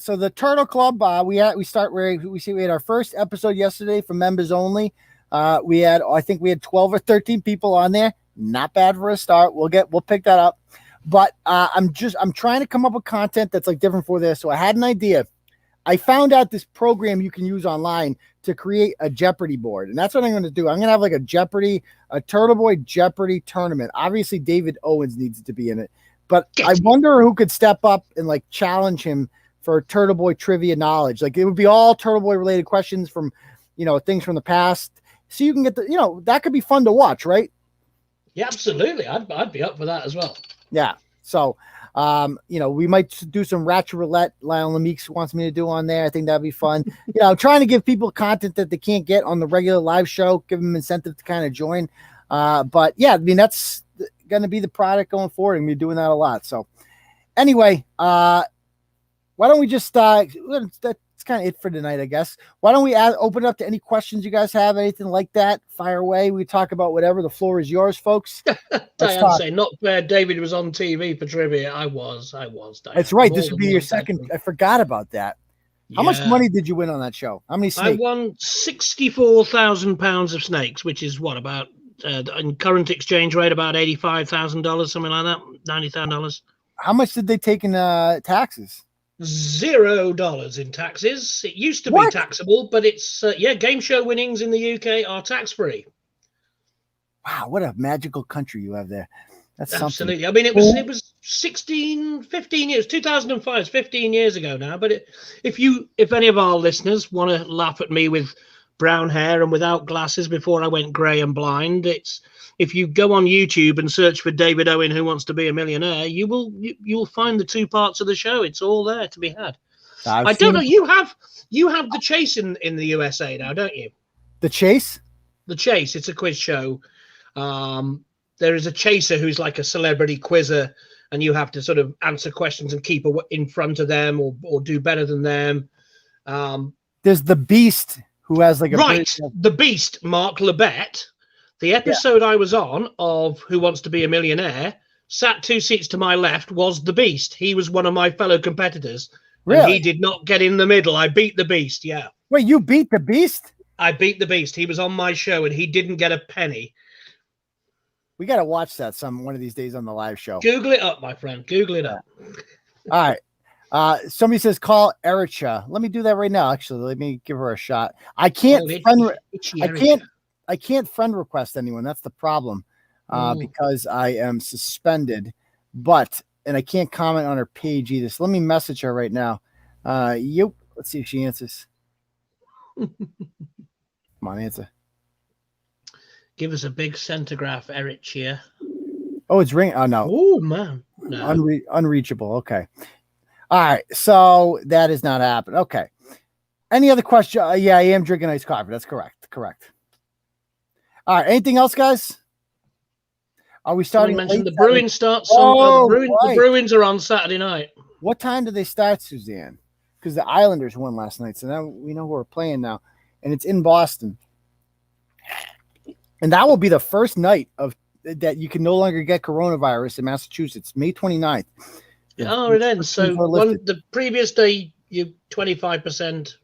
So the Turtle Club, we had our first episode yesterday for members only. I think we had 12 or 13 people on there. Not bad for a start. We'll pick that up. But I'm trying to come up with content that's like different for this. So I had an idea. I found out this program you can use online to create a Jeopardy board. And that's what I'm going to do. I'm going to have like a Turtleboy Jeopardy tournament. Obviously David Owens needs to be in it, but I wonder who could step up and like challenge him for Turtleboy trivia knowledge. Like it would be all Turtleboy related questions from, things from the past. So you can get that could be fun to watch, right? Yeah, absolutely. I'd be up for that as well. Yeah. So, we might do some Ratchet Roulette. Lionel 𝗵𝗆𝗄𝗃 wants me to do on there. I think that'd be fun. I'm trying to give people content that they can't get on the regular live show, give them incentive to kind of join. But yeah, I mean, that's going to be the product going forward. And we're doing that a lot. So anyway, why don't we just, that's kind of it for tonight, I guess. Why don't we open it up to any questions you guys have, anything like that? Fire away. We talk about whatever. The floor is yours, folks. Diane say, not fair. David was on TV for trivia. I was. Diane. That's right. This would be your second. I forgot about that. How much money did you win on that show? How many snakes? I won £64,000 of snakes, which is what, about, in current exchange rate, about $85,000, something like that, $90,000. How much did they take in taxes? $0 in taxes. It used to be taxable, but it's game show winnings in the UK are tax-free. Wow, what a magical country you have there. That's absolutely something. I mean, it was 15 years, 2005, 15 years ago now. But if any of our listeners want to laugh at me with brown hair and without glasses before I went grey and blind, if you go on YouTube and search for David Owen Who Wants to Be a Millionaire, you'll find the two parts of the show. It's all there to be had. I don't know. You have The Chase in the USA now, don't you? The Chase? The Chase. It's a quiz show. There is a chaser who's like a celebrity quizzer, and you have to sort of answer questions and keep in front of them or do better than them. There's the Beast who has like a the Beast, Mark Lebet. The episode I was on of Who Wants to Be a Millionaire, sat 2 seats to my left, was the Beast. He was one of my fellow competitors. Really? And he did not get in the middle. I beat the Beast, yeah. Wait, you beat the Beast? I beat the Beast. He was on my show, and he didn't get a penny. We got to watch that one of these days on the live show. Google it up, my friend. Google it up. All right. Somebody says call Ericha. Let me do that right now. Actually, let me give her a shot. I can't I can't friend request anyone. That's the problem. Because I am suspended, and I can't comment on her page either. So let me message her right now. Yep. Let's see if she answers. Come on, answer. Give us a big centograph, Ericha. Oh, it's ringing. Oh no. Oh man. No. Unreachable. Okay. All right. So that is not happening. Okay. Any other question? Yeah, I am drinking iced coffee. That's correct. All right. Anything else, guys? Are we starting? Mention the Bruins starts. The Bruins are on Saturday night. What time do they start, Suzanne? Because the Islanders won last night, so now we know who we're playing now, and it's in Boston. And that will be the first night of that you can no longer get coronavirus in Massachusetts, May 29th. Oh, it ends. So the previous day, you 25%.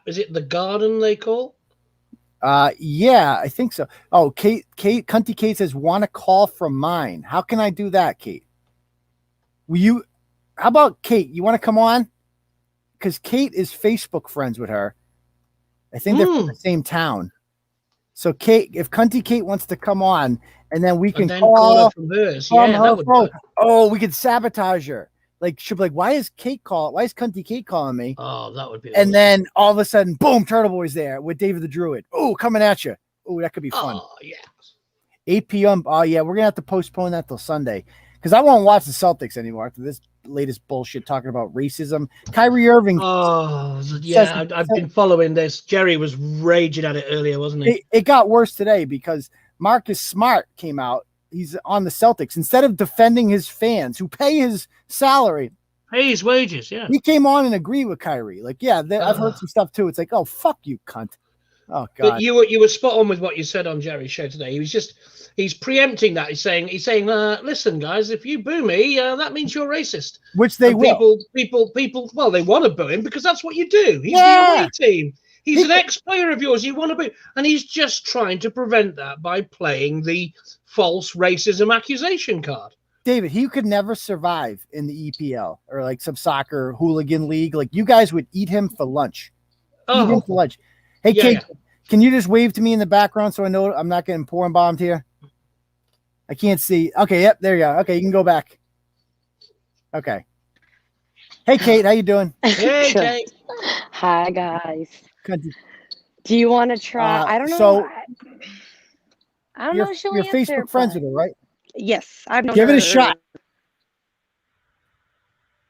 Is it the Garden they call? Yeah, I think so. Oh, Khunty Kate says, want to call from mine. How can I do that, Kate? How about Kate? You want to come on? Because Kate is Facebook friends with her. I think they're from the same town. So Kate, if Khunty Kate wants to come on, and then we can call her from hers. Oh, we could sabotage her. Like she'll be like, why is Khunty Kate calling me? Oh, that would be. And then all of a sudden, boom, Turtleboy's there with David the Druid. Oh, coming at you. Oh, that could be fun. Oh, yeah. 8 p.m. Oh, yeah, we're gonna have to postpone that till Sunday because I won't watch the Celtics anymore after this latest bullshit talking about racism. Kyrie Irving. Oh, yeah, I've been following this. Jerry was raging at it earlier, wasn't he? It got worse today because Marcus Smart came out. He's on the Celtics. Instead of defending his fans who pay his salary, pay his wages, yeah. He came on and agreed with Kyrie. Like, yeah, I've heard some stuff too. It's like, oh, fuck you, cunt. Oh, God. But you were spot on with what you said on Jerry's show today. He's preempting that. He's saying, listen, guys, if you boo me, that means you're racist. Which they will. People, well, they want to boo him because that's what you do. He's the away team. He's an ex-player of yours. You want to boo. And he's just trying to prevent that by playing the false racism accusation card. David, he could never survive in the EPL or like some soccer hooligan league. Like you guys would eat him for lunch. Eat him for lunch. Hey, yeah, Kate, can you just wave to me in the background so I know I'm not getting porn bombed here? I can't see. Okay, yep, there you go. Okay, you can go back. Okay. Hey, Kate, how you doing? Hey, Kate. Hi, guys. Do you want to try? I don't know. So I don't know if she'll you're answer. Facebook friends with her, right? Yes, I've known Give her. It a shot.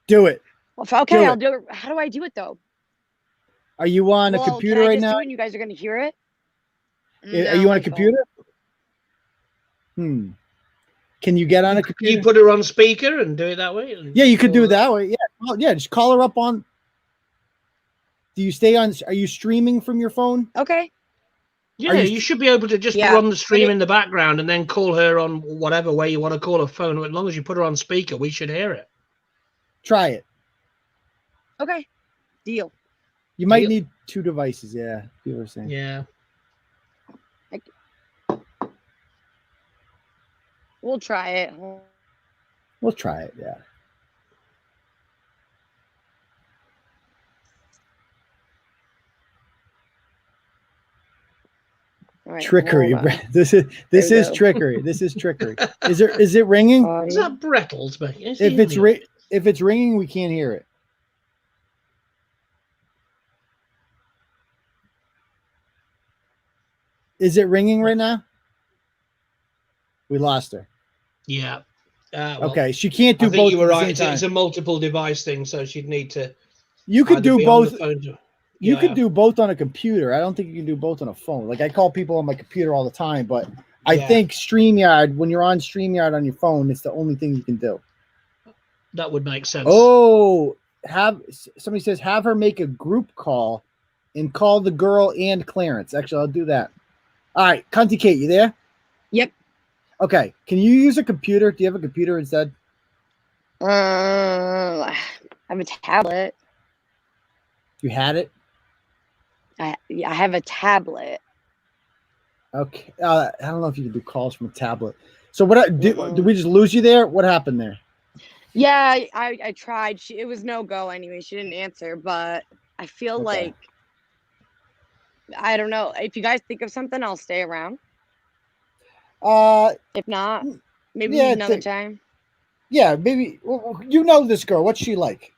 Do it. Well, okay, I'll do it. How do I do it though? Are you on a computer right now? And you guys are going to hear it. Are you on a computer? Can you get on a computer? You put her on speaker and do it that way? Yeah, you could do it that way. Yeah. Oh, yeah, just call her up on. Do you stay on? Are you streaming from your phone? Okay. Yeah, you should be able to just run the stream in the background and then call her on whatever way you want to call her phone. As long as you put her on speaker, we should hear it. Try it. Okay. Deal. You might need two devices. Yeah. People are saying. Yeah. We'll try it. We'll try it. Yeah. Right, trickery. This is trickery. This is trickery. Is it ringing? Is that Brettles? If it's ringing, we can't hear it. Is it ringing right now? We lost her. Yeah. Okay, she can't do both. You were right. It's a multiple device thing, so she'd need to. You could do both. You could do both on a computer. I don't think you can do both on a phone. Like I call people on my computer all the time, but I think StreamYard, when you're on StreamYard on your phone, it's the only thing you can do. That would make sense. Oh, somebody says have her make a group call and call the girl and Clarence. Actually, I'll do that. All right, Khunty Kate, you there? Yep. Okay. Can you use a computer? Do you have a computer instead? I have a tablet. You had it? I have a tablet. Okay. I don't know if you can do calls from a tablet. So what did we just lose you there? What happened there? Yeah, I tried. It was no go anyway. She didn't answer, but I feel like, I don't know. If you guys think of something, I'll stay around. If not, maybe another time. Yeah, maybe. You know this girl. What's she like?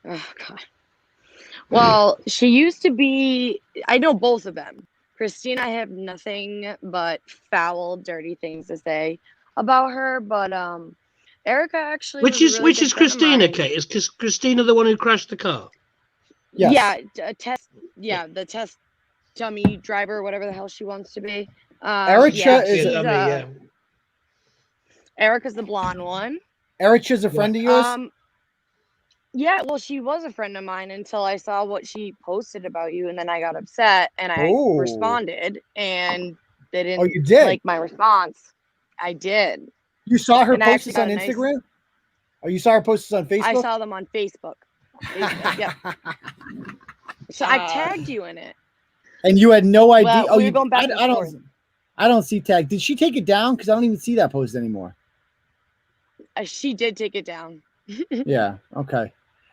Oh, God. Well, she used to be, I know both of them. Christina, I have nothing but foul, dirty things to say about her, but Erica actually Which is Christina, Kate? Is Christina the one who crashed the car? Yes. Yeah, the test dummy driver, whatever the hell she wants to be. Ericha is a dummy, Erica's the blonde one. Ericha's a friend of yours? Yeah, well, she was a friend of mine until I saw what she posted about you, and then I got upset, and I responded, and they didn't you did? like my response. I did. You saw her post this on Instagram? Or you saw her post this on Facebook? I saw them on Facebook. Yep. So I tagged you in it. And you had no idea? Well, we were going back and forth. I don't see tag. Did she take it down? Because I don't even see that post anymore. She did take it down. Yeah. Okay.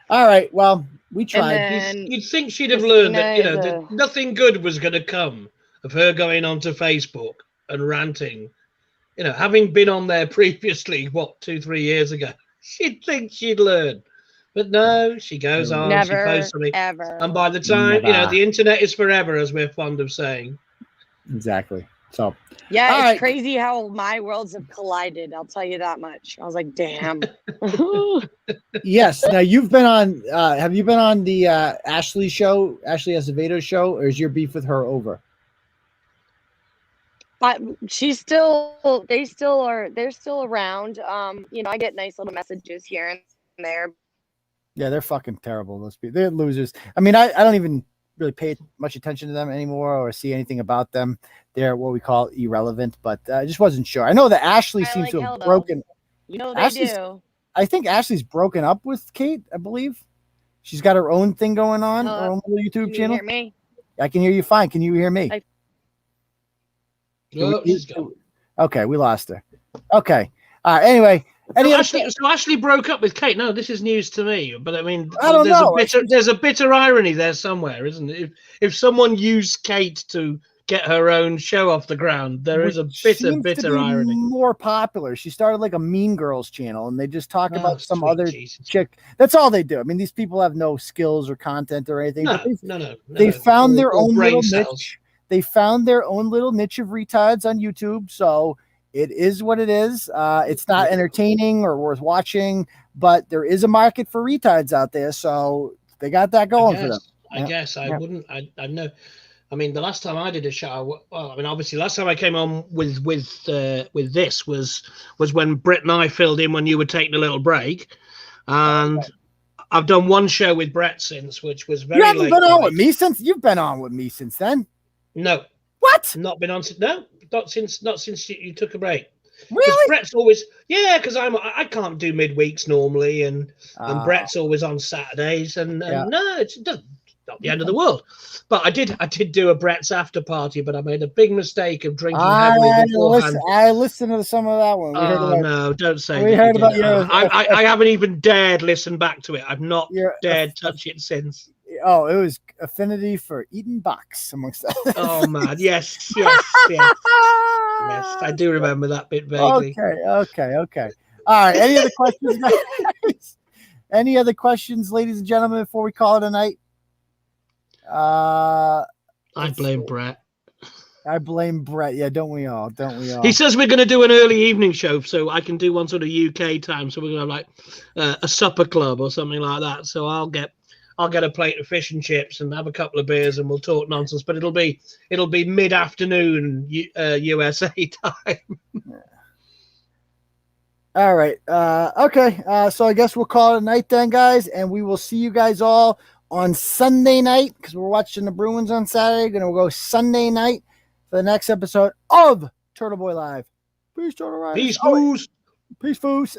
All right. Well, we tried. You'd think she'd have learned that, that nothing good was going to come of her going onto Facebook and ranting. Having been on there previously, 2-3 years ago, she'd think she'd learn. But no, she goes on. Never, she posts something. Ever. And by the time, the internet is forever, as we're fond of saying. Exactly. So. Yeah, it's crazy how my worlds have collided. I'll tell you that much. I was like, damn. Yes. Now you've been on. Have you been on the Ashley show, Ashley 𝗟𝗄𝘃𝗏 show, or is your beef with her over? She's still. They're still around. I get nice little messages here and there. Yeah, they're fucking terrible. Those people. They're losers. I mean, I don't even really pay much attention to them anymore or see anything about them. They're what we call irrelevant, but I just wasn't sure. I know that Ashley seems to have broken. They do. I think Ashley's broken up with Kate, I believe. She's got her own thing going on, her own little YouTube channel. Can you hear me? I can hear you fine. Can you hear me? Okay, we lost her. Okay. Anyway. So Ashley broke up with Kate. No, this is news to me. But I mean, I don't know. There's a bitter irony there somewhere, isn't it? If someone used Kate to get her own show off the ground, there is a bitter irony. More popular. She started like a Mean Girls channel, and they just talk about some other chick. That's all they do. I mean, these people have no skills or content or anything. No. They found their own little niche. They found their own little niche of retards on YouTube. So. It is what it is. It's not entertaining or worth watching, but there is a market for retards out there, so they got that going for them. I guess I wouldn't. I know. I mean, the last time I did a show, obviously, last time I came on with this was when Brett and I filled in when you were taking a little break, and I've done one show with Brett since, which was very. You haven't been on with me since. You've been on with me since then. No. What? Not been on since. No. Not since you took a break. Really? Brett's always because I can't do midweeks normally, and Brett's always on Saturdays, and no, it's not the end of the world. But I did do a Brett's after party, but I made a big mistake of drinking heavily beforehand. I listened to some of that one. No, don't say. We heard about your. I haven't even dared listen back to it. I've not dared touch it since. Oh, it was affinity for eating box amongst others. Oh man, yes. Yes, I do remember that bit vaguely. Okay. All right. Any other questions, guys? Any other questions, ladies and gentlemen, before we call it a night? I blame Brett. I blame Brett. Yeah, don't we all? He says we're going to do an early evening show, so I can do one sort of UK time. So we're going to have like a supper club or something like that. So I'll I'll get a plate of fish and chips and have a couple of beers and we'll talk nonsense. But it'll be mid-afternoon USA time. All right. Okay. So I guess we'll call it a night then, guys, and we will see you guys all on Sunday night because we're watching the Bruins on Saturday. Gonna go Sunday night for the next episode of Turtleboy Live. Peace, Turtle Riders. Peace, foos. Peace, foos.